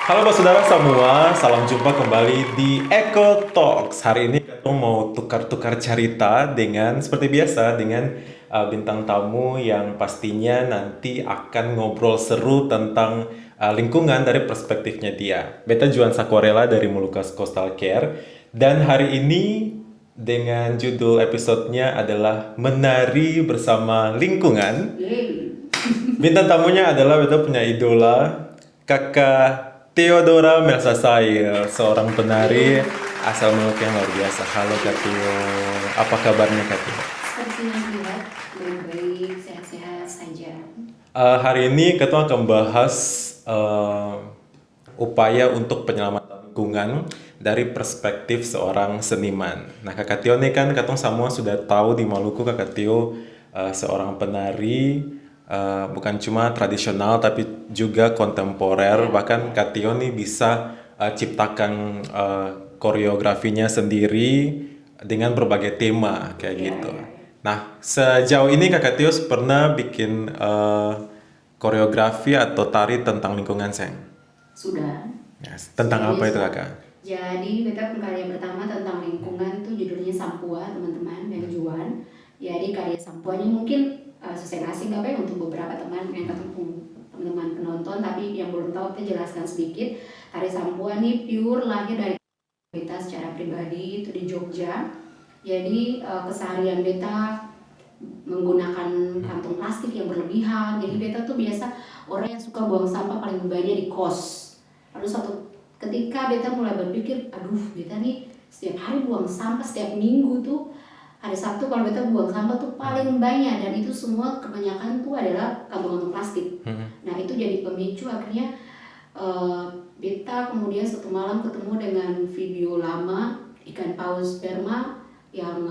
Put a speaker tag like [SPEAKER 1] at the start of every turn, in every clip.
[SPEAKER 1] Halo saudara semua, salam jumpa kembali di Eco Talks. Hari ini kita mau tukar-tukar cerita dengan seperti biasa dengan bintang tamu yang pastinya nanti akan ngobrol seru tentang lingkungan dari perspektifnya dia. Beta Juan Sakorela dari Molucas Coastal Care dan hari ini dengan judul episodenya adalah Menari Bersama Lingkungan.
[SPEAKER 2] Yeay.
[SPEAKER 1] Bintang tamunya adalah beta punya idola, Kakak Theodora Melsasail, seorang penari asal Maluku yang luar biasa. Halo Kak Theo, apa kabarnya Kak Theo?
[SPEAKER 2] Seperti yang dilihat, baik-baik, sehat-sehat saja.
[SPEAKER 1] Hari ini kita akan bahas eh, upaya untuk penyelamatan lingkungan dari perspektif seorang seniman. Nah, Kakak Tio ini kan katong semua sudah tahu di Maluku Kakak Tio seorang penari bukan cuma tradisional tapi juga kontemporer. Bahkan Kak Tio ini bisa ciptakan koreografinya sendiri dengan berbagai tema kayak
[SPEAKER 2] Ya,
[SPEAKER 1] gitu.
[SPEAKER 2] ya.
[SPEAKER 1] Nah, sejauh ini Kakak Tio pernah bikin koreografi atau tari tentang lingkungan, Seng?
[SPEAKER 2] Sudah.
[SPEAKER 1] Ya, tentang
[SPEAKER 2] Sudah
[SPEAKER 1] apa itu
[SPEAKER 2] bisa.
[SPEAKER 1] Kakak?
[SPEAKER 2] Jadi, beta karya pertama tentang lingkungan tuh judulnya Sampua, teman-teman, dan Juan. Jadi, karya Sampuanya mungkin sesuai asing apa ya untuk beberapa teman yang ketemu teman-teman penonton, tapi yang belum tahu kita jelaskan sedikit. Tari Sampua nih pure lahir dari beta secara pribadi itu di Jogja. Jadi keseharian beta menggunakan kantong plastik yang berlebihan. Jadi beta tuh biasa orang yang suka buang sampah paling banyak di kos. Lalu suatu ketika beta mulai berpikir, aduh beta nih setiap hari buang sampah, setiap minggu tuh hari Sabtu kalau beta buang sampah tuh paling banyak, dan itu semua kebanyakan tuh adalah kantong-kantong plastik. Nah itu jadi pemicu akhirnya beta kemudian satu malam ketemu dengan video lama ikan paus sperma yang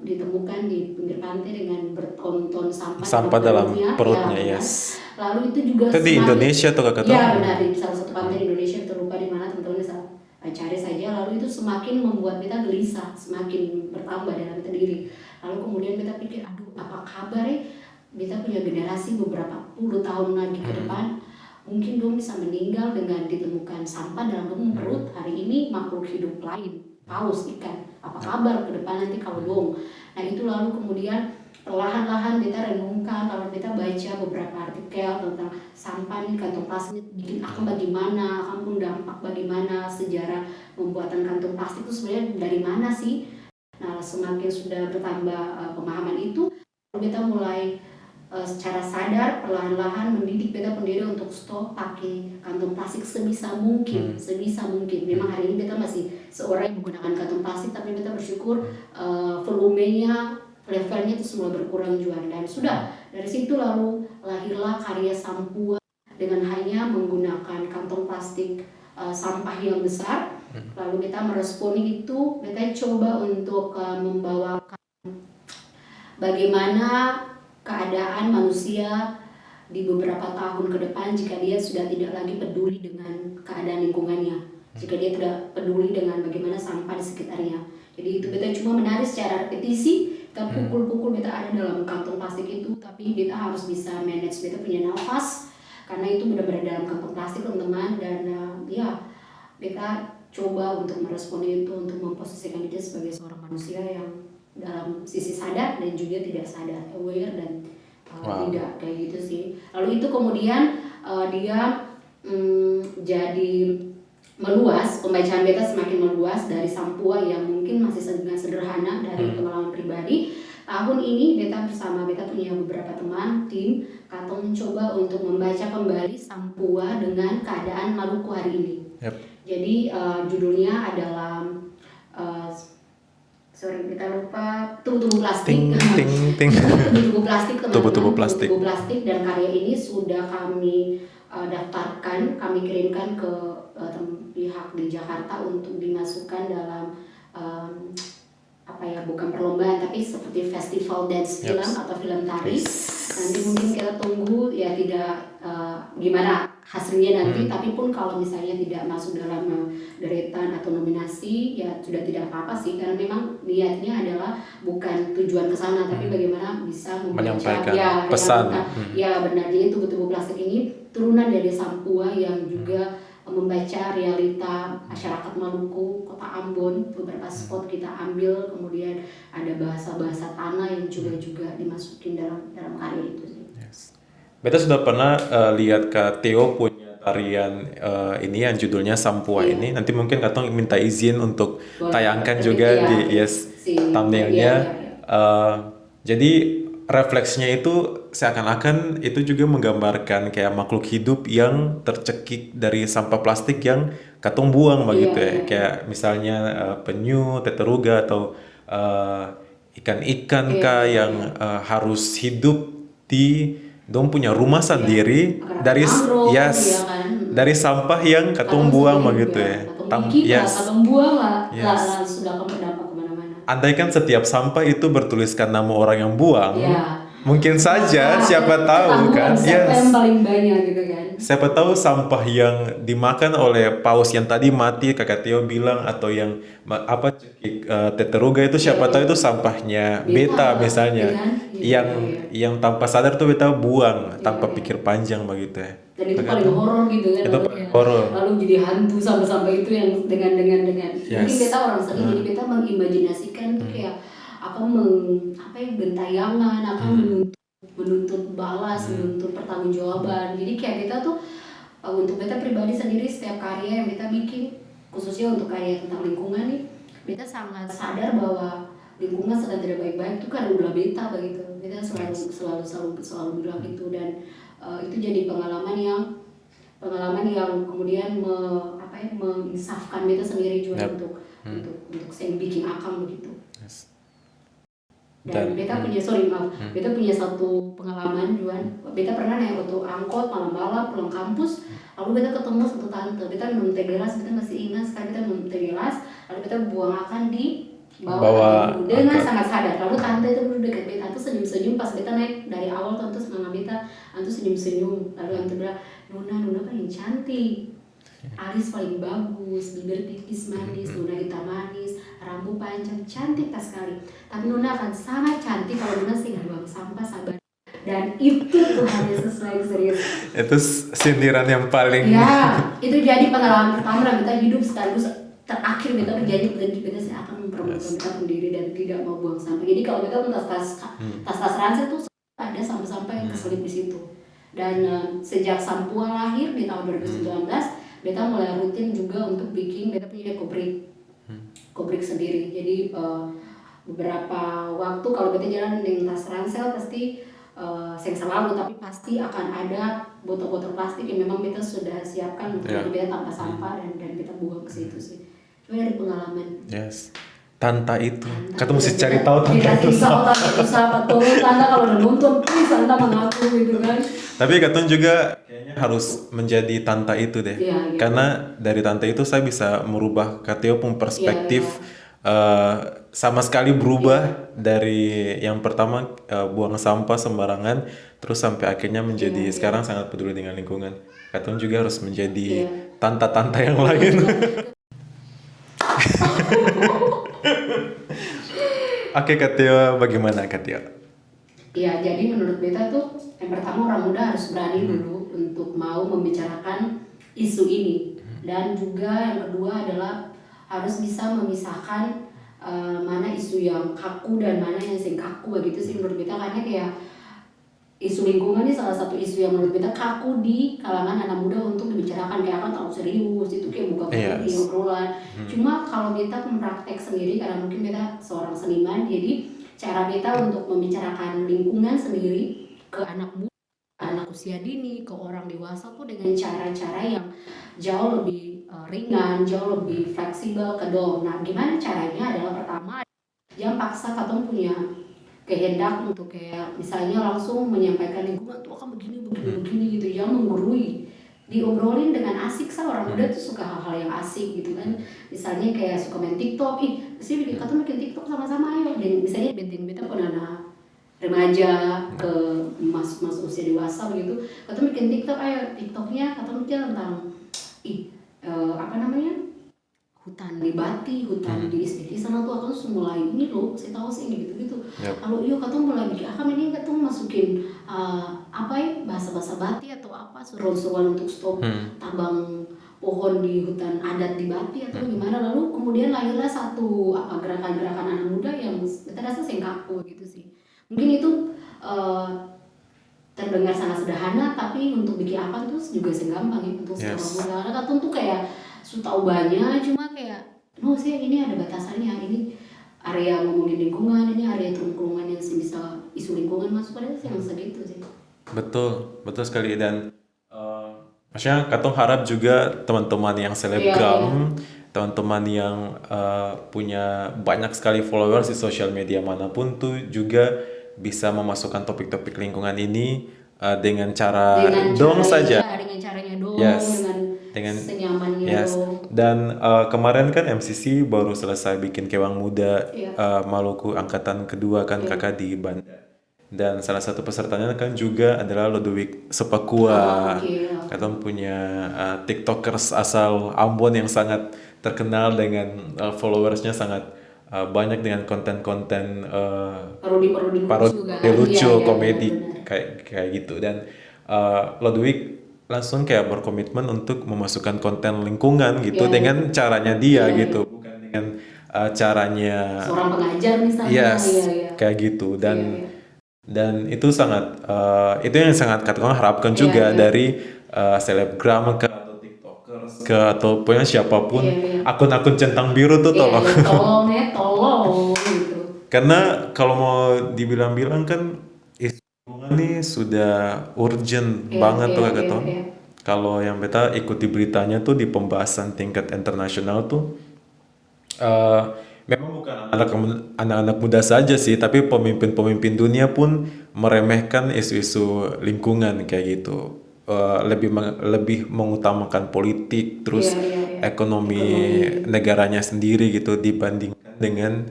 [SPEAKER 2] ditemukan di pinggir pantai dengan bertonton sampah
[SPEAKER 1] Sampah dalam
[SPEAKER 2] ya
[SPEAKER 1] perutnya,
[SPEAKER 2] benar.
[SPEAKER 1] yes.
[SPEAKER 2] Lalu itu juga
[SPEAKER 1] Itu di Indonesia tuh Kakak tahu?
[SPEAKER 2] ya benar, di salah satu pantai di Indonesia, terlupa di mana, teman-teman bisa cari saja. Lalu itu semakin membuat beta gelisah, semakin bertambah dalam beta diri. Lalu kemudian beta pikir, aduh apa kabar ya beta punya generasi beberapa puluh tahun lagi ke depan, mungkin dong bisa meninggal dengan ditemukan sampah dalam lubang perut. Hari ini makhluk hidup lain, paus, ikan, apa kabar ke depan nanti kalau dong. Nah itu lalu kemudian perlahan-lahan beta renungkan, lalu beta baca beberapa artikel tentang sampah nih, kantong plastik bikin akan bagaimana, akan pun dampak bagaimana, sejarah pembuatan kantong plastik itu sebenarnya dari mana sih. Nah semakin sudah bertambah pemahaman itu, beta mulai secara sadar perlahan-lahan mendidik beta pendiri untuk stop pakai kantong plastik sebisa mungkin. Memang hari ini beta masih seorang yang menggunakan kantong plastik, tapi beta bersyukur volumenya, levelnya itu semua berkurang Juan. Dan sudah dari situ lalu lahirlah karya Sampua dengan hanya menggunakan kantong plastik sampah yang besar. Lalu beta meresponi itu, beta coba untuk membawakan bagaimana keadaan manusia di beberapa tahun ke depan jika dia sudah tidak lagi peduli dengan keadaan lingkungannya, jika dia tidak peduli dengan bagaimana sampah di sekitarnya. Jadi itu beta cuma menari secara repetisi, kita pukul-pukul beta ada dalam kantong plastik itu, tapi beta harus bisa manage beta punya nafas karena itu benar-benar dalam kantong plastik teman-teman. Dan ya beta coba untuk merespon itu, untuk memposisikan diri sebagai seorang manusia yang dalam sisi sadar dan juga tidak sadar, aware dan tidak kayak gitu sih. Lalu itu kemudian dia jadi meluas, pembacaan beta semakin meluas dari Sampua yang mungkin masih dengan sederhana dari pengalaman pribadi. Tahun ini beta bersama beta punya beberapa teman tim katong mencoba untuk membaca kembali Sampua dengan keadaan Maluku hari ini. Jadi judulnya adalah kita lupa, tubuh-tubuh plastik. Tubuh-tubuh plastik, dan karya ini sudah kami daftarkan, kami kirimkan ke pihak di Jakarta untuk dimasukkan dalam bukan perlombaan tapi seperti festival dance film atau film tari. Nanti mungkin kita tunggu ya, tidak gimana hasilnya nanti, tapi pun kalau misalnya tidak masuk dalam deretan atau nominasi ya sudah tidak apa-apa sih, karena memang niatnya adalah bukan tujuan ke sana, tapi bagaimana bisa
[SPEAKER 1] menyampaikan pesan.
[SPEAKER 2] Ya benar. Jadi tubuh-tubuh plastik ini turunan dari Sampua yang juga membaca realita masyarakat Maluku, kota Ambon, beberapa spot kita ambil, kemudian ada bahasa-bahasa tanah yang juga dimasukin dalam karya itu sih.
[SPEAKER 1] Yes. Beta sudah pernah lihat Kak Theo punya tarian ini yang judulnya Sampua
[SPEAKER 2] Iya.
[SPEAKER 1] ini. Nanti mungkin Katong minta izin untuk
[SPEAKER 2] Boleh.
[SPEAKER 1] tayangkan
[SPEAKER 2] Tapi
[SPEAKER 1] juga
[SPEAKER 2] iya,
[SPEAKER 1] di
[SPEAKER 2] si
[SPEAKER 1] thumbnailnya.
[SPEAKER 2] iya.
[SPEAKER 1] Jadi refleksnya itu seakan-akan itu juga menggambarkan kayak makhluk hidup yang tercekik dari sampah plastik yang Katong buang begitu ya.
[SPEAKER 2] Iya.
[SPEAKER 1] Kayak misalnya penyu, teteruga atau ikan-ikan kah yang harus hidup di dong punya rumah sendiri dari
[SPEAKER 2] mangrove,
[SPEAKER 1] yes
[SPEAKER 2] ya kan?
[SPEAKER 1] dari sampah yang Katong buang begitu ya.
[SPEAKER 2] Katong buang lah,
[SPEAKER 1] Yes.
[SPEAKER 2] sudah akan berdampak kemana-mana.
[SPEAKER 1] Andaikan setiap sampah itu bertuliskan nama orang yang buang,
[SPEAKER 2] Ya.
[SPEAKER 1] mungkin saja siapa tahu kan,
[SPEAKER 2] siapa yang paling banyak gitu kan.
[SPEAKER 1] siapa tahu sampah yang dimakan oleh paus yang tadi mati Kakak Tio bilang atau yang cekik teteruga itu siapa tahu itu sampahnya beta misalnya,
[SPEAKER 2] kan?
[SPEAKER 1] yang tanpa sadar tuh beta buang tanpa pikir panjang begitu ya.
[SPEAKER 2] Dan itu paling horor gitu kan.
[SPEAKER 1] Itu paling horor.
[SPEAKER 2] Lalu jadi hantu sampai itu yang dengan
[SPEAKER 1] Yes.
[SPEAKER 2] mungkin beta orang seni, jadi beta mengimajinasikan tuh kayak akan bentayangan, akan menuntut balas, menuntut pertanggungjawaban. Jadi kayak kita tuh untuk beta pribadi sendiri, setiap karya yang beta bikin, khususnya untuk karya tentang lingkungan nih, beta sangat sadar bahwa lingkungan sedang tidak baik-baik itu karena ulah beta begitu. Beta selalu bilang itu, dan itu jadi pengalaman yang kemudian menginsafkan beta sendiri juga untuk saya bikin akang begitu.
[SPEAKER 1] Yes.
[SPEAKER 2] Dan beta punya satu pengalaman Juan. Beta pernah naik auto angkot malam-malam pulang kampus, lalu beta ketemu satu tante. Beta minum teh gelas, beta masih ingat sekali beta minum teh gelas, lalu beta buang akan di bawah dengan sangat sadar. Lalu tante itu duduk dekat beta, tuh senyum-senyum pas beta naik dari awal, tante semangat beta, tante senyum-senyum. Lalu tante bilang, Nona paling cantik, alis paling bagus, bibir tipis manis, Nona hitam manis, rambut panjang, cantik tak sekali. Tapi Nona akan sangat cantik kalau Nona sih nggak buang sampah, sabar. Dan itu Tuhan Yesus lagi serius.
[SPEAKER 1] Itu sindiran yang paling.
[SPEAKER 2] Ya, itu jadi pengalaman pertama dalam kita hidup, sekaligus terakhir kita berjanji saya akan mempermudah kita sendiri dan tidak mau buang sampah. Jadi kalau kita tas ransel tuh ada sampah-sampah yang keselip di situ. Dan sejak Sampua lahir di tahun 2019, beta mulai rutin juga untuk bikin, beta punya kobrik sendiri. Jadi beberapa waktu kalau beta jalan dengan tas ransel pasti yang selalu, tapi pasti akan ada botol-botol plastik yang memang beta sudah siapkan untuk beta tanpa sampah dan beta buang ke situ sih. Cuma dari pengalaman.
[SPEAKER 1] Yes. Tanta itu. Kata mesti cari tahu Tanta itu
[SPEAKER 2] siapa. Tolong Tanta kalau udah nonton, please Tanta mengaku gitu kan.
[SPEAKER 1] Tapi Katun juga kayaknya harus menjadi Tanta itu deh.
[SPEAKER 2] Ya, gitu.
[SPEAKER 1] Karena dari Tanta itu saya bisa merubah Kateo pun perspektif. Sama sekali berubah dari yang pertama buang sampah sembarangan, terus sampai akhirnya menjadi sekarang sangat peduli dengan lingkungan. Katun juga harus menjadi tanta-tanta yang lain. Oke, Katio, bagaimana Katio?
[SPEAKER 2] Ya, jadi menurut beta tuh yang pertama orang muda harus berani dulu untuk mau membicarakan isu ini, dan juga yang kedua adalah harus bisa memisahkan mana isu yang kaku dan mana yang sing kaku begitu sih menurut beta. Karena kayak isu lingkungan ini salah satu isu yang menurut beta kaku di kalangan anak muda untuk dibicarakan, kayak kan terlalu serius, itu kayak buka di obrolan. Cuma kalau beta mempraktek sendiri, karena mungkin beta seorang seniman, jadi cara beta untuk membicarakan lingkungan sendiri ke anak muda, anak usia dini, ke orang dewasa tuh dengan cara-cara yang jauh lebih ringan, jauh lebih fleksibel ke dong. Nah, gimana caranya adalah pertama, jangan paksa katong punya kehendak untuk kayak misalnya langsung menyampaikan lingkungan tuh akan begini gitu, jangan menggurui, diobrolin dengan asik. Orang muda tuh suka hal-hal yang asik gitu kan, misalnya kayak suka main TikTok, sih katong bikin TikTok sama-sama ayo, dan misalnya beta pun anak remaja ke masuk usia dewasa begitu, katong bikin TikTok, ayo TikToknya katong bikin tentang hutan di Bati, hutan di SPT sana tuh akan mulai ini loh, saya tahu sih gitu. Kalau iya katong mulai bikin akan ini katong masukin bahasa-bahasa Bati atau apa, seruan-seruan untuk stop tambang pohon di hutan adat di Bati atau gimana, lalu kemudian lahirlah satu gerakan-gerakan anak muda yang kita rasa sengkaku gitu sih. Mungkin itu terdengar sangat sederhana, tapi untuk bikin apa tuh juga segampang ya untuk seorang
[SPEAKER 1] Yes.
[SPEAKER 2] muda, karena katun tuh kayak tahu banyak, cuma kayak no sih ini ada batasannya, ini area ngomongin lingkungan, ini area lingkungan yang bisa isu lingkungan masuk, pada yang segitu sih.
[SPEAKER 1] Betul, betul sekali. Dan maksudnya katong harap juga teman-teman yang
[SPEAKER 2] Iya,
[SPEAKER 1] selebgram, teman-teman yang punya banyak sekali followers di sosial media manapun tuh juga bisa memasukkan topik-topik lingkungan ini dengan cara
[SPEAKER 2] dengan
[SPEAKER 1] dong
[SPEAKER 2] caranya
[SPEAKER 1] saja.
[SPEAKER 2] dengan caranya dong,
[SPEAKER 1] Yes,
[SPEAKER 2] dengan
[SPEAKER 1] dengan
[SPEAKER 2] senyamannya
[SPEAKER 1] yes.
[SPEAKER 2] dong.
[SPEAKER 1] Dan kemarin kan MCC baru selesai bikin Kewang Muda
[SPEAKER 2] Iya.
[SPEAKER 1] Maluku angkatan kedua kan kakak di Banda. Dan salah satu pesertanya kan juga adalah Lodewijk Sepakua.
[SPEAKER 2] Oke.
[SPEAKER 1] Katong punya TikTokers asal Ambon yang sangat terkenal dengan followersnya sangat banyak dengan konten-konten
[SPEAKER 2] Parodi-parodi
[SPEAKER 1] parodi
[SPEAKER 2] lucu kan.
[SPEAKER 1] lucu,
[SPEAKER 2] Iya,
[SPEAKER 1] komedi
[SPEAKER 2] benar.
[SPEAKER 1] kayak gitu. Dan Lodewijk langsung kayak berkomitmen untuk memasukkan konten lingkungan gitu
[SPEAKER 2] Iya.
[SPEAKER 1] dengan caranya dia
[SPEAKER 2] Iya,
[SPEAKER 1] gitu, bukan dengan caranya
[SPEAKER 2] seorang pengajar misalnya.
[SPEAKER 1] yes
[SPEAKER 2] Iya.
[SPEAKER 1] kayak gitu.
[SPEAKER 2] Iya.
[SPEAKER 1] Dan itu sangat itu yang sangat katakan harapkan juga
[SPEAKER 2] Iya.
[SPEAKER 1] dari selebgram ke atau tiktokers ke atau pokoknya siapapun
[SPEAKER 2] Iya.
[SPEAKER 1] akun-akun centang biru tuh tolong.
[SPEAKER 2] Iya, tolong gitu.
[SPEAKER 1] Karena kalau mau dibilang-bilang kan isu lingkungan ini sudah urgent banget tuh kata Tom.
[SPEAKER 2] Iya.
[SPEAKER 1] Kalau yang beta ikuti beritanya tuh di pembahasan tingkat internasional tuh memang bukan anak-anak muda saja sih, tapi pemimpin-pemimpin dunia pun meremehkan isu-isu lingkungan kayak gitu. Lebih mengutamakan politik terus
[SPEAKER 2] Iya.
[SPEAKER 1] ekonomi negaranya sendiri gitu dibandingkan dengan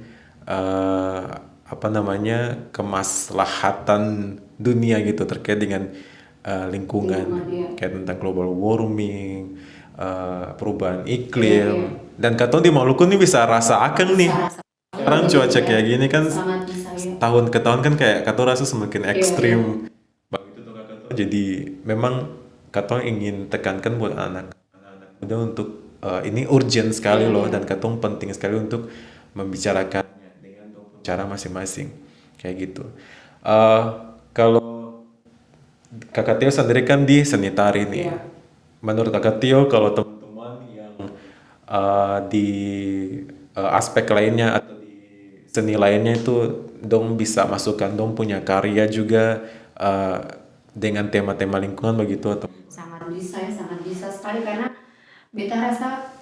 [SPEAKER 1] apa namanya kemaslahatan dunia gitu terkait dengan lingkungan,
[SPEAKER 2] Iya.
[SPEAKER 1] kayak tentang global warming, perubahan iklim. Dan katong di Maluku nih bisa rasa akan nih.
[SPEAKER 2] Rasa
[SPEAKER 1] Sekarang cuaca kayak gini kan
[SPEAKER 2] sangat bisa ya.
[SPEAKER 1] tahun ke tahun kan kayak katong rasa semakin ekstrim.
[SPEAKER 2] Iya.
[SPEAKER 1] Begitu tuh Kak Katong. Jadi memang katong ingin tekankan buat anak-anak muda untuk ini urgent sekali loh, dan katong penting sekali untuk membicarakannya dengan cara masing-masing kayak gitu. Kalau Kakak Tio sendiri kan di seni tari nih.
[SPEAKER 2] Iya.
[SPEAKER 1] Menurut Kakak Tio kalau teman-teman yang di aspek lainnya atau di seni lainnya itu dong bisa masukkan dong punya karya juga dengan tema-tema lingkungan begitu atau
[SPEAKER 2] Sangat bisa sekali, karena beta rasa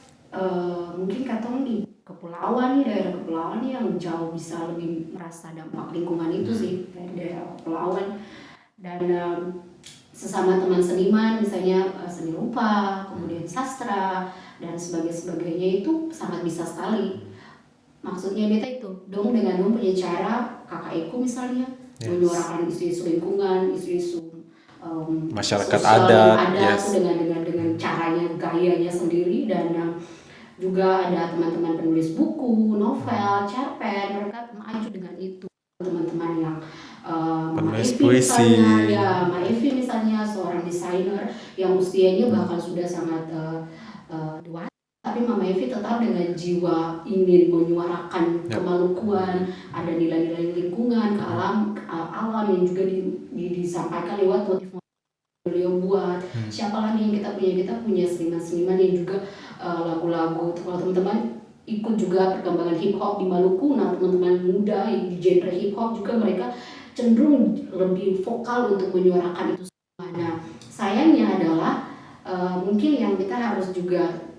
[SPEAKER 2] mungkin katong di kepulauan nih, daerah kepulauan nih yang jauh bisa lebih merasa dampak lingkungan itu sih, dari daerah kepulauan. Dan sesama teman seniman misalnya seni rupa, kemudian sastra dan sebagainya itu sangat bisa sekali. Maksudnya beta itu dong dengan dong punya cara, kakak Eko misalnya menyuarakan isu-isu lingkungan, isu-isu
[SPEAKER 1] masyarakat
[SPEAKER 2] sosial
[SPEAKER 1] adat,
[SPEAKER 2] yang ada
[SPEAKER 1] yes.
[SPEAKER 2] dengan caranya, gayanya sendiri. Dan juga ada teman-teman penulis buku, novel, cerpen, mereka maju dengan itu. Teman-teman yang
[SPEAKER 1] penulis
[SPEAKER 2] Evi
[SPEAKER 1] puisi,
[SPEAKER 2] misalnya, ya Mbak Evi misalnya seorang desainer yang usianya bahkan sudah sangat dewasa, tapi Mama Evi tetap dengan jiwa ingin menyuarakan kemalukuan, ada nilai-nilai lingkungan, ke alam yang juga disampaikan lewat motif beliau buat. Siapa lagi yang kita punya seniman-seniman yang juga lagu-lagu. Kalau teman-teman ikut juga perkembangan hip hop di Maluku, nah teman-teman muda di genre hip hop juga mereka cenderung lebih vokal untuk menyuarakan itu semua. Nah sayangnya adalah mungkin yang kita harus juga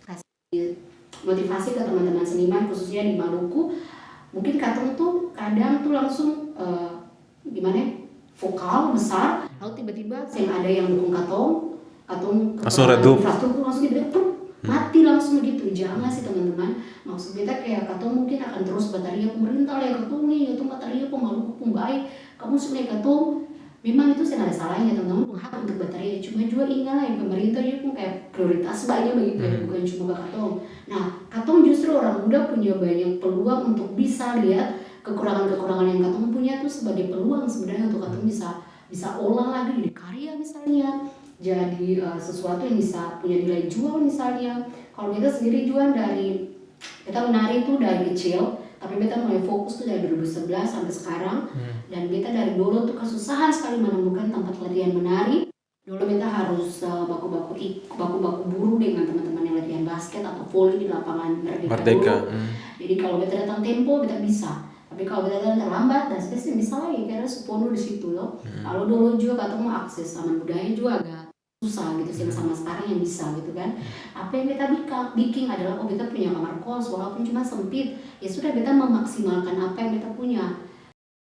[SPEAKER 2] kasih motivasi ke teman-teman seniman khususnya di Maluku. Mungkin katong tuh kadang tuh langsung vokal besar, lalu tiba-tiba yang ada yang dukung katong
[SPEAKER 1] langsung redup,
[SPEAKER 2] infrastruktur langsung tiba-tiba mati langsung begitu. Jangan sih teman-teman, maksud kita kayak katong mungkin akan terus bataria pemerintah lah katong nih, katong bataria pemaluku pembaik, kamu sebenarnya katong memang itu tidak ada salahnya teman-teman, hak untuk bataria. Cuma juga ingatlah yang pemerintah juga kayak prioritas banyak begitu ya, bukan cuma ke katong. Nah katong justru orang muda punya banyak peluang untuk bisa lihat kekurangan-kekurangan yang katong punya tuh sebagai peluang sebenarnya untuk katong bisa olah lagi di karya misalnya, jadi sesuatu yang bisa punya nilai jual misalnya. Kalau beta sendiri jual dari, beta menari itu dari kecil, tapi beta mulai fokus tuh dari 2011 sampai sekarang. Dan beta dari dulu tuh kesusahan sekali menemukan tempat latihan menari. Dulu beta harus baku-baku buru dengan teman-teman yang latihan basket atau volley di lapangan Merdeka
[SPEAKER 1] Merdeka.
[SPEAKER 2] dulu. Jadi kalau beta datang tempo beta bisa, tapi kalau beta datang terlambat dan spesies bisa lagi karena supono di situ loh. Lalu dulu juga ketemu akses sama budaya juga agak susah gitu sih sama sekarang yang bisa gitu kan. Apa yang beta bikin adalah beta punya kamar kos walaupun cuma sempit, ya sudah beta memaksimalkan apa yang beta punya.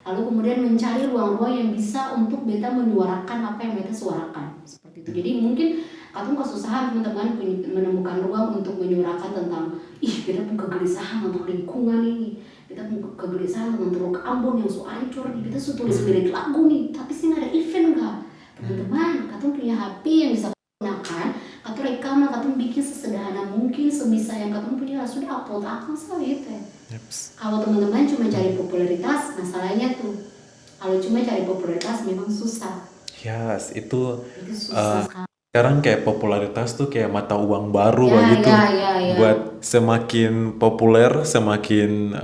[SPEAKER 2] Lalu kemudian mencari ruang-ruang yang bisa untuk beta menyuarakan apa yang beta suarakan seperti itu. Jadi mungkin katong kesusahan teman-teman menemukan ruang untuk menyuarakan tentang beta punya kegelisahan untuk lingkungan ini, beta punya kegelisahan tentang Teluk Ambon yang so hancur nih, beta so tulis lirik lagu nih, tapi sih ada event nggak? Teman-teman, katong punya HP yang bisa gunakan, katong rekaman, katong bikin sesederhana mungkin, sebisa yang katong punya, sudah upload akun sekali itu. Kalau teman-teman cuma cari popularitas, masalahnya tuh, kalau cuma cari popularitas memang susah.
[SPEAKER 1] Yes, itu
[SPEAKER 2] Susah sekali.
[SPEAKER 1] sekarang kayak popularitas tuh kayak mata uang baru
[SPEAKER 2] Ya,
[SPEAKER 1] begitu.
[SPEAKER 2] ya.
[SPEAKER 1] Buat semakin populer, semakin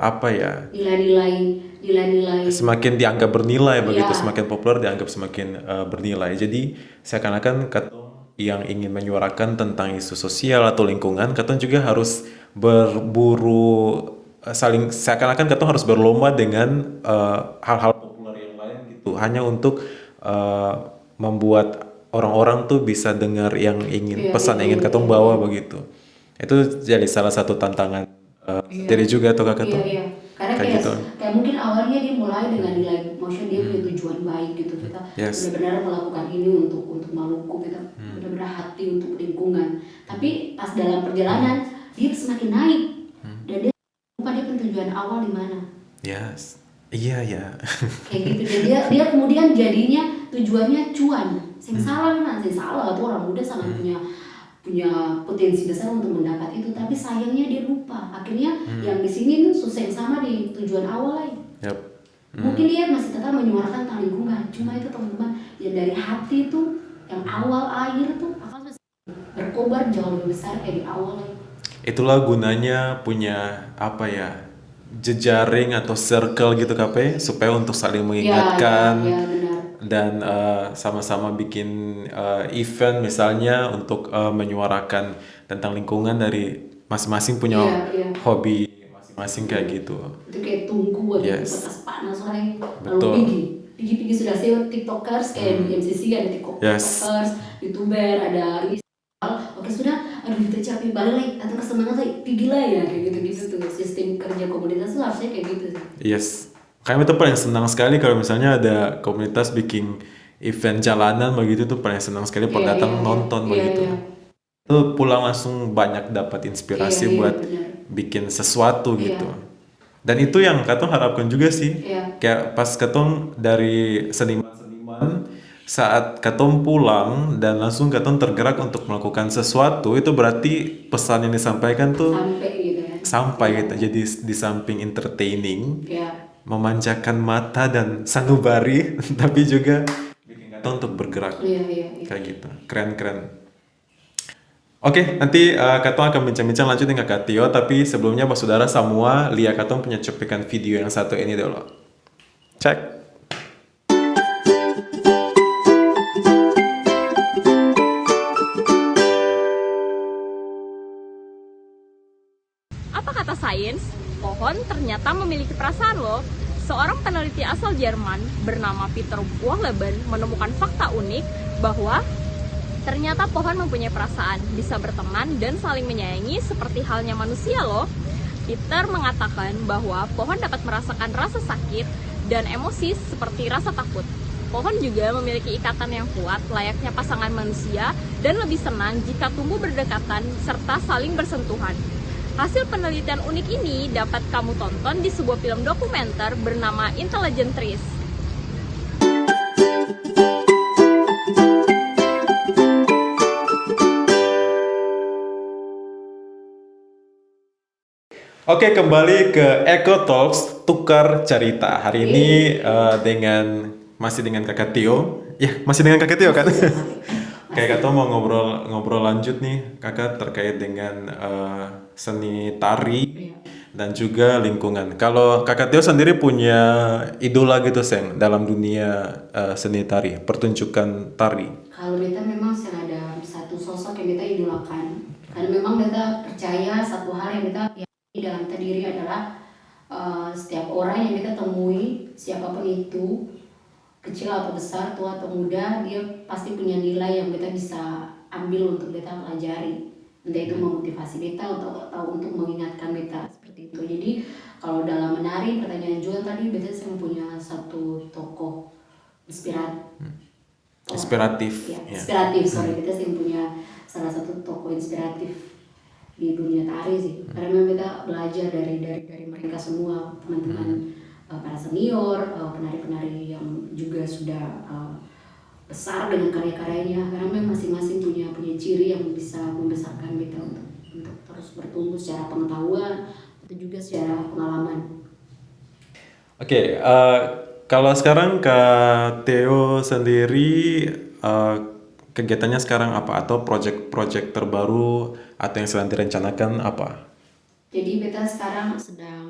[SPEAKER 1] apa ya?
[SPEAKER 2] Nilai-nilai.
[SPEAKER 1] Semakin dianggap bernilai begitu,
[SPEAKER 2] Ya.
[SPEAKER 1] semakin populer dianggap semakin bernilai. Jadi seakan-akan katong yang ingin menyuarakan tentang isu sosial atau lingkungan, katong juga harus berburu seakan-akan katong harus berlomba dengan hal-hal populer yang lain gitu, hanya untuk membuat orang-orang tuh bisa dengar yang ingin pesan yang ingin katong bawa begitu. Itu jadi salah satu tantangan sendiri juga tuh kakak tuh.
[SPEAKER 2] Iya. Karena
[SPEAKER 1] Kayak gitu.
[SPEAKER 2] kayak mungkin awalnya dia mulai dengan nilai, maksudnya dia punya tujuan baik gitu. Kita
[SPEAKER 1] Yes.
[SPEAKER 2] benar-benar melakukan ini untuk Maluku, kita benar-benar hati untuk lingkungan. Tapi pas dalam perjalanan dia semakin naik dan dia lupa dia tujuan awal di mana.
[SPEAKER 1] Yes. Iya ya.
[SPEAKER 2] Kayak gitu. Dan dia kemudian jadinya tujuannya cuan. Sing salah kan, sing salah atau orang muda sangat punya potensi besar untuk mendapat itu, tapi sayangnya dia lupa. Akhirnya yang di sini tuh susah yang sama di tujuan awal lain.
[SPEAKER 1] Yep.
[SPEAKER 2] Mungkin dia masih tetap menyuarakan tentang lingkungan, cuma itu teman-teman yang dari hati tuh, yang awal air tuh akan berkobar jauh lebih besar kayak di awal lain.
[SPEAKER 1] Itulah gunanya punya apa ya, jejaring atau circle gitu KP, supaya untuk saling mengingatkan.
[SPEAKER 2] Ya, benar.
[SPEAKER 1] Dan sama-sama bikin event misalnya untuk menyuarakan tentang lingkungan dari masing-masing punya
[SPEAKER 2] Iya.
[SPEAKER 1] hobi masing-masing kayak gitu.
[SPEAKER 2] Itu kayak tungku ada bekas panas lagi. Lalu Pigi sudah sewa tiktokers kayak di MCC ada tiktokers, youtuber ada ini. Oke sudah, aduh kita capek balik lagi atau kesemangat lagi, Pigi lah ya kayak gitu tuh sistem kerja komunitas tuh harusnya kayak gitu sih.
[SPEAKER 1] Yes. Kami tuh paling senang sekali kalau misalnya ada komunitas bikin event jalanan begitu, tuh paling senang sekali datang nonton begitu. Itu pulang langsung banyak dapat inspirasi buat bikin sesuatu gitu. Dan itu yang katong harapkan juga sih. Kayak pas katong dari seniman-seniman, saat katong pulang dan langsung katong tergerak untuk melakukan sesuatu, itu berarti pesan yang disampaikan tuh sampai gitu. Jadi di samping entertaining, memanjakan mata dan sanubari, tapi juga bikin katong untuk bergerak. Kayak gitu. Keren. Oke, nanti katong akan bincang-bincang lanjut dengan Kak Tio, tapi sebelumnya saudara semua lihat katong punya cuplikan video yang satu ini dulu. Cek.
[SPEAKER 3] Apa kata sains? Pohon ternyata memiliki perasaan loh. Seorang peneliti asal Jerman bernama Peter Wohlleben menemukan fakta unik bahwa ternyata pohon mempunyai perasaan, bisa berteman dan saling menyayangi seperti halnya manusia loh. Peter mengatakan bahwa pohon dapat merasakan rasa sakit dan emosi seperti rasa takut. Pohon juga memiliki ikatan yang kuat layaknya pasangan manusia dan lebih senang jika tumbuh berdekatan serta saling bersentuhan. Hasil penelitian unik ini dapat kamu tonton di sebuah film dokumenter bernama Intelligent Trees.
[SPEAKER 1] Oke, kembali ke Eco Talks, tukar cerita. Hari ini masih dengan Kakak Tio. Ya, masih dengan Kakak Tio kan? Kayak Kak mau ngobrol lanjut nih Kakak terkait dengan seni tari
[SPEAKER 2] Iya.
[SPEAKER 1] dan juga lingkungan. Kalau Kakak Tio sendiri punya idola gitu Seng dalam dunia seni tari, pertunjukan tari.
[SPEAKER 2] Kalau beta memang ada satu sosok yang beta idolakan, karena memang beta percaya satu hal yang beta yakini dalam beta diri adalah setiap orang yang beta temui, siapapun itu, kecil atau besar, tua atau muda, dia pasti punya nilai yang beta bisa ambil untuk beta pelajari. Entah itu memotivasi beta atau untuk mengingatkan beta seperti itu. Jadi kalau dalam menari, pertanyaan Juan tadi, beta saya punya satu tokoh
[SPEAKER 1] Inspiratif.
[SPEAKER 2] Ya,
[SPEAKER 1] Ya.
[SPEAKER 2] inspiratif. Sorry, beta sih punya salah satu tokoh inspiratif di dunia tari sih. Karena memang beta belajar dari mereka semua, teman-teman para senior, penari-penari yang juga sudah besar dengan karya-karyanya. Karena memang masing-masing punya ciri yang bisa membesarkan beta untuk terus bertumbuh secara pengetahuan atau juga secara pengalaman.
[SPEAKER 1] Oke, kalau sekarang Kak Theo sendiri kegiatannya sekarang apa atau project-project terbaru atau yang sedang direncanakan apa?
[SPEAKER 2] Jadi beta sekarang sedang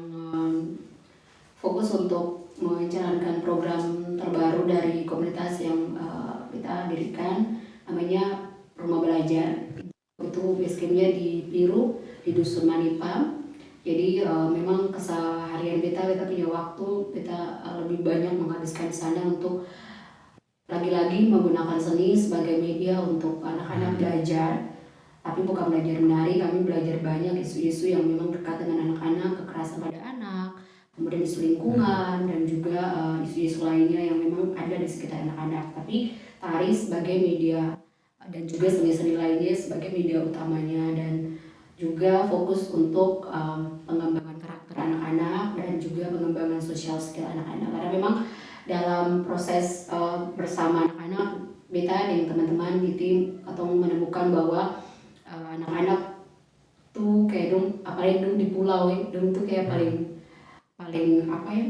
[SPEAKER 2] fokus untuk menjalankan program terbaru dari komunitas yang kita dirikan, namanya Rumah Belajar. Itu basecampnya di Piru, di Dusun Manipam. Jadi memang keseharian beta punya waktu, beta lebih banyak menghabiskan di sana untuk lagi-lagi menggunakan seni sebagai media untuk anak-anak belajar. Tapi bukan belajar menari, kami belajar banyak isu-isu yang memang dekat dengan anak-anak, kekerasan pada anak, kemudian isu lingkungan, dan juga isu-isu lainnya yang memang ada di sekitar anak-anak. Tapi tari sebagai media dan juga seni-seni lainnya sebagai media utamanya, dan juga fokus untuk pengembangan karakter anak-anak dan juga pengembangan social skill anak-anak. Karena memang dalam proses bersama anak-anak, beta dan teman-teman di tim atau menemukan bahwa anak-anak tuh kayak apalagi di pulau dong tuh kayak paling apa ya,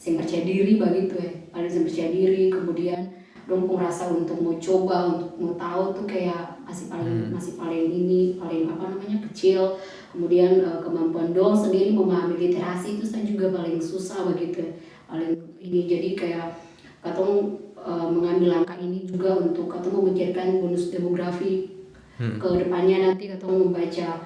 [SPEAKER 2] sing percaya diri begitu paling sing percaya diri, kemudian dong pun rasa untuk mau coba, untuk mau tahu tuh kayak masih paling apa namanya kecil. Kemudian kemampuan dong sendiri memahami literasi itu saya juga paling susah begitu paling ini. Jadi kayak katong mengambil langkah ini juga untuk katong memikirkan bonus demografi ke depannya, nanti katong membaca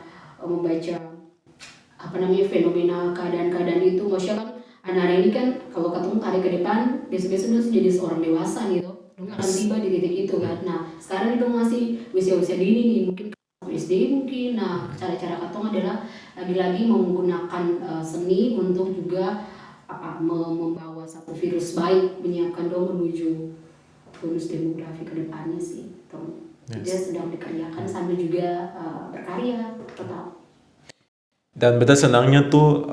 [SPEAKER 2] apa namanya fenomena keadaan-keadaan itu. Maksudnya kan anak-anak ini kan kalau katong tarik ke depan, besok-besok dia jadi seorang dewasa gitu, dong akan tiba di titik itu kan. Nah sekarang itu masih usia-usia dini nih, mungkin SD mungkin. Nah cara-cara katong adalah lagi-lagi menggunakan seni untuk juga membawa satu virus baik, menyiapkan dong menuju bonus demografi ke depannya sih. Dia sedang dikerjakan sambil juga berkarya tetap.
[SPEAKER 1] Dan beta senangnya tuh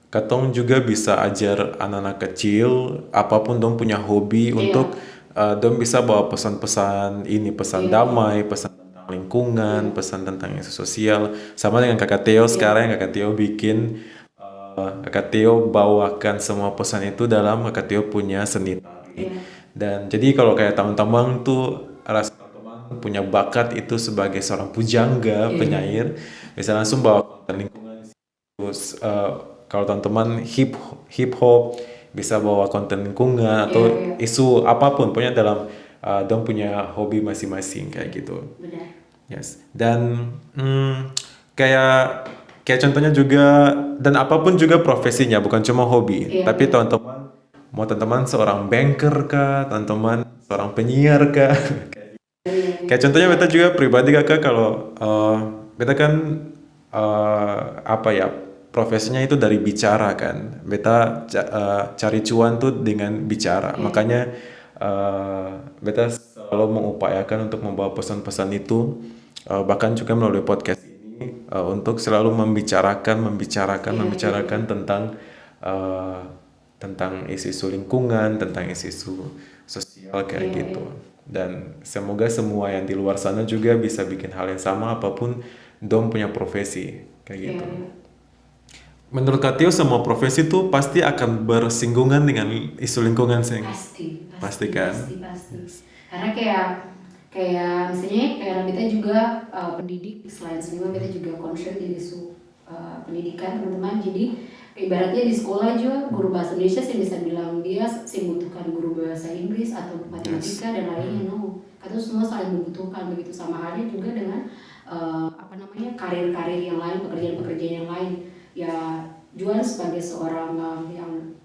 [SPEAKER 1] katong juga bisa ajar anak-anak kecil apapun dong punya hobi untuk dong bisa bawa pesan-pesan ini, pesan damai, pesan tentang lingkungan, pesan tentang isu sosial. Sama dengan Kakak Theo sekarang yang Kakak Theo bikin, Kakak Theo bawakan semua pesan itu dalam Kakak Theo punya seni tari. Dan jadi kalau kayak teman-teman tuh rasa teman-teman punya bakat itu sebagai seorang pujangga, penyair, bisa langsung bawa konten lingkungan. Terus kalau teman-teman hip hop bisa bawa konten lingkungan atau isu apapun, pokoknya dalam dong punya hobi masing-masing kayak gitu.
[SPEAKER 2] Benar.
[SPEAKER 1] Yes. Dan kayak contohnya juga, dan apapun juga profesinya, bukan cuma hobi, tapi teman-teman mau teman-teman seorang banker kah, teman-teman seorang penyiar kah. Kayak contohnya beta juga pribadi kakak, kalau beta kan apa ya, profesinya itu dari bicara kan. Beta cari cuan tuh dengan bicara. Makanya beta selalu mengupayakan untuk membawa pesan-pesan itu, bahkan juga melalui podcast ini, untuk selalu membicarakan tentang isu-isu lingkungan, tentang isu-isu sosial kayak gitu. Dan semoga semua yang di luar sana juga bisa bikin hal yang sama apapun dong punya profesi kayak gitu. Menurut Kak Tio semua profesi tuh pasti akan bersinggungan dengan isu lingkungan, Seng?
[SPEAKER 2] Pasti kan? Pasti. Karena kayak kayak misalnya kayak kita juga pendidik, selain seniman kita juga concern di isu pendidikan teman-teman. Jadi ibaratnya di sekolah juga guru bahasa Indonesia saya bisa bilang dia membutuhkan guru bahasa Inggris atau matematika dan lainnya, no. Itu semua saling membutuhkan begitu. Sama halnya juga dengan karir-karir yang lain, pekerjaan-pekerjaan yang lain. Ya Juan sebagai seorang yang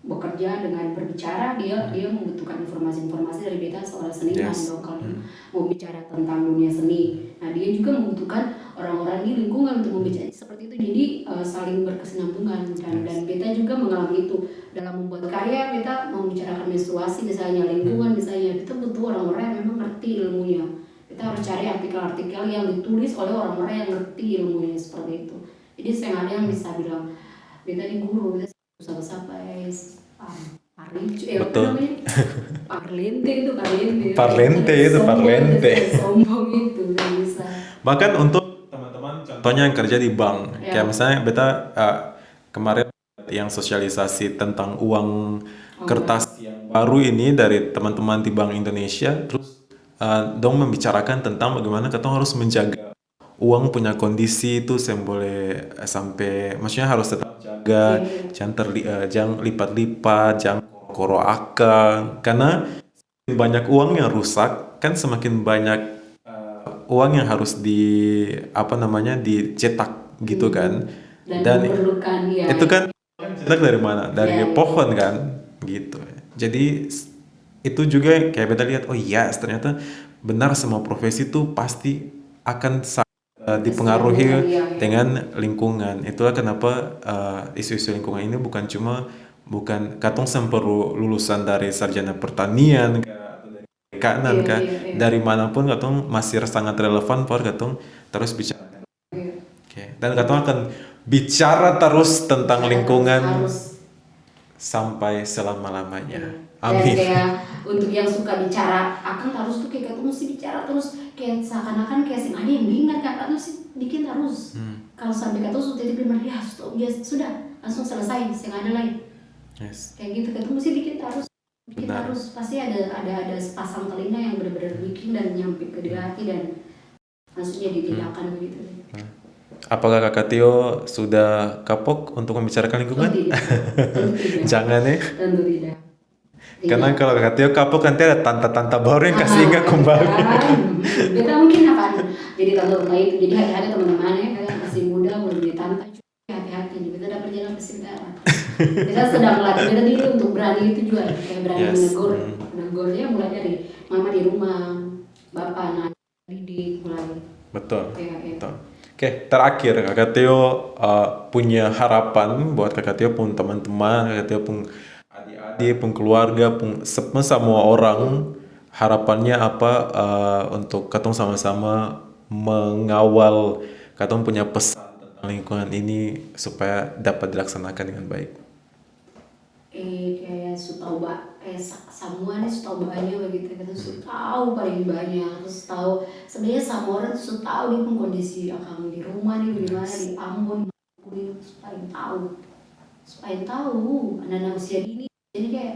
[SPEAKER 2] bekerja dengan berbicara, dia membutuhkan informasi-informasi dari beta seorang seniman dong kalau mau bicara tentang dunia seni. Nah dia juga membutuhkan orang-orang di lingkungan untuk membicara seperti itu. Jadi saling berkesinambungan dan beta juga mengalami itu dalam membuat karya. Beta membicarakan menstruasi misalnya, lingkungan misalnya, kita butuh orang-orang yang memang ngerti ilmunya. Kita harus cari artikel-artikel yang ditulis oleh orang-orang yang ngerti ilmunya seperti itu. Jadi saya ada yang bisa bilang beta di guru, beta sampai parlente sombong itu kan bisa.
[SPEAKER 1] Bahkan untuk teman-teman contohnya yang kerja di bank, kayak misalnya beta kemarin yang sosialisasi tentang uang kertas yang baru ini dari teman-teman di Bank Indonesia, terus dong membicarakan tentang bagaimana kita harus menjaga uang punya kondisi itu sampai maksudnya harus tetap jaga, jangan lipat-lipat, jangan koro-akang, karena semakin banyak uang yang rusak kan semakin banyak uang yang harus dicetak gitu kan. Dan itu kan cetak dari mana? Dari pohon kan gitu. Jadi itu juga kayak beta lihat, oh iya ternyata benar semua profesi itu pasti akan dipengaruhi dengan lingkungan. Itulah kenapa isu-isu lingkungan ini bukan katong perlu lulusan dari sarjana pertanian atau dari perikanan dari manapun katong masih sangat relevan for katong terus bicara. Dan katong akan bicara terus tentang lingkungan sampai selama-lamanya. Amin.
[SPEAKER 2] Dan kayak untuk yang suka bicara, akan harus tuh kayak mesti bicara terus, kayak seakan-akan kayak sing ada yang diingat kan, atau sih bikin terus. Kalau sampai kata sudah titik benar ya sudah langsung selesai, sing ada lagi. Kayak gitu kata mesti bikin terus, pasti ada sepasang telinga yang benar-benar bikin dan nyampe ke di hati dan maksudnya ditindakan begitu.
[SPEAKER 1] Apakah Kakak Tio sudah kapok untuk membicarakan lingkungan?
[SPEAKER 2] Tentu tidak.
[SPEAKER 1] Jangan ya.
[SPEAKER 2] Tentu tidak.
[SPEAKER 1] Karena kalau Kakak Tio kapok nanti ada tanta-tanta baru yang kasih ingat kembali.
[SPEAKER 2] Kita mungkin akan jadi tanta itu. Jadi hati-hati teman-teman ya, kalian masih muda belum jadi tanta, hati-hati. Kita udah berjalan ke sini. Kita sedang melatih kita diri untuk berani itu juga, kayak berani menegurnya mulai dari mama di rumah, bapak, anak, didik mulai.
[SPEAKER 1] Betul. Oke, terakhir Kakak Tio punya harapan buat Kakak Tio pun teman-teman, Kakak Tio pun adik-adik, pun keluarga, pun semua orang, harapannya apa untuk katong sama-sama mengawal katong punya pesan tentang lingkungan ini supaya dapat dilaksanakan dengan baik.
[SPEAKER 2] Kayak semua nih tahu banyak begitu, kita tahu paling banyak, terus tahu sebenarnya sama orang tuh tahu dia pun kondisi akang di rumah nih gimana di Ambon, supaya tahu anak-anak usia dini. Jadi kayak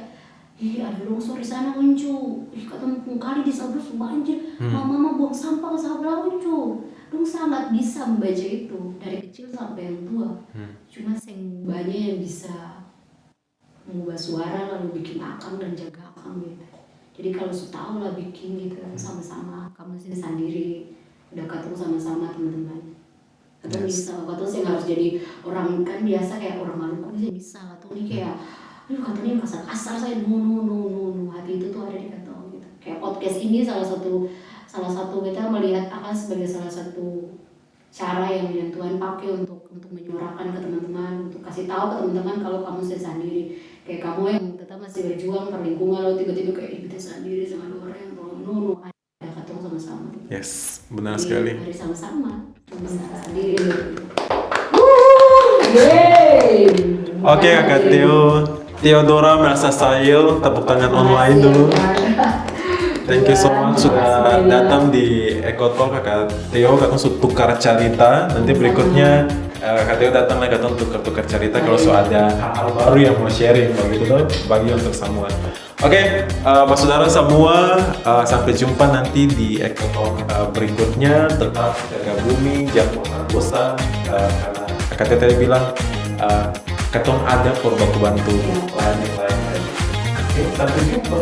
[SPEAKER 2] ada longsor di sana muncul, ketemu kali di sebelah banjir, mama buang sampah ke sebelah muncul. Dong sangat bisa membaca itu dari kecil sampai yang tua. Cuma banyak yang bisa mengubah suara lalu bikin akang dan jaga akang gitu. Jadi kalau tahu lah bikin gitu sama-sama, kamu sini sendiri udah ketemu sama-sama teman-teman. Atau bisa, atau saya harus jadi orang kan biasa kayak orang Maluku bisa atau ini kayak katanya kasar-kasar saya no hati itu tuh ada di kata gitu. Kayak podcast ini salah satu kita melihat akan sebagai salah satu cara yang Tuhan pakai untuk menyuarakan ke teman-teman, untuk kasih tahu ke teman-teman kalau kamu sendiri. Kayak kamu yang tetap masih berjuang per lingkungan, lo tiba-tiba kayak kita sendiri sama dua orang yang no ada ketemu sama-sama.
[SPEAKER 1] Yes, benar sekali.
[SPEAKER 2] Hari sama-sama, bisa sendiri.
[SPEAKER 1] Oke, Kakak Theodora merasa sayang, tepuk tangan online dulu. Thank you so much sudah datang di Ekotalk Kakak Theo, kakak tukar cerita. Nanti berikutnya Katanya datang lagi katong tukar-tukar cerita kalau ada hal-hal baru yang mau sharing begitu tuh bagi untuk semua. Oke, Mas saudara semua, sampai jumpa nanti di Ekotalk berikutnya. Tetap jaga bumi, jangan bosan, karena katanya tadi bilang katong ada for baku bantu lain. Oke, sampai jumpa.